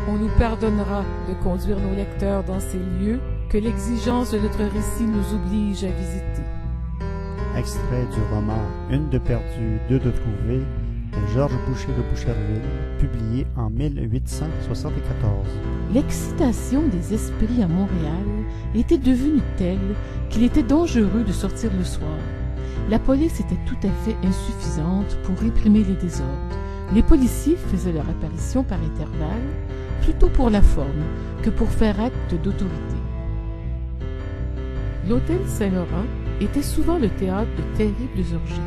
On nous pardonnera de conduire nos lecteurs dans ces lieux que l'exigence de notre récit nous oblige à visiter. Extrait du roman Une de perdue, deux de trouvée de Georges Boucher de Boucherville, publié en 1874. L'excitation des esprits à Montréal était devenue telle qu'il était dangereux de sortir le soir. La police était tout à fait insuffisante pour réprimer les désordres. Les policiers faisaient leur apparition par intervalles, plutôt pour la forme que pour faire acte d'autorité. L'hôtel Saint-Laurent était souvent le théâtre de terribles orgies.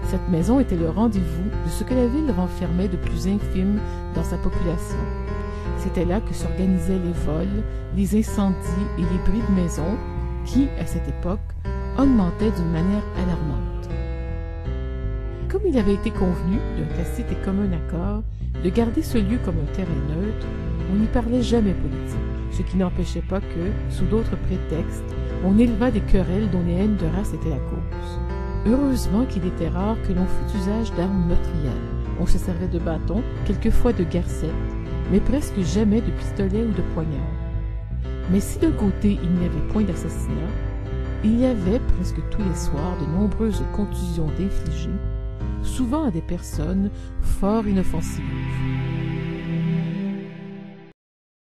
Cette maison était le rendez-vous de ce que la ville renfermait de plus infime dans sa population. C'était là que s'organisaient les vols, les incendies et les bris de maisons qui, à cette époque, augmentaient d'une manière alarmante. Comme il avait été convenu, d'un tacite et commun accord, de garder ce lieu comme un terrain neutre, on n'y parlait jamais politique, ce qui n'empêchait pas que, sous d'autres prétextes, on élevât des querelles dont les haines de race étaient la cause. Heureusement qu'il était rare que l'on fît usage d'armes meurtrières. On se servait de bâtons, quelquefois de garcettes, mais presque jamais de pistolets ou de poignards. Mais si d'un côté il n'y avait point d'assassinat, il y avait presque tous les soirs de nombreuses contusions d'infligées, souvent à des personnes fort inoffensives.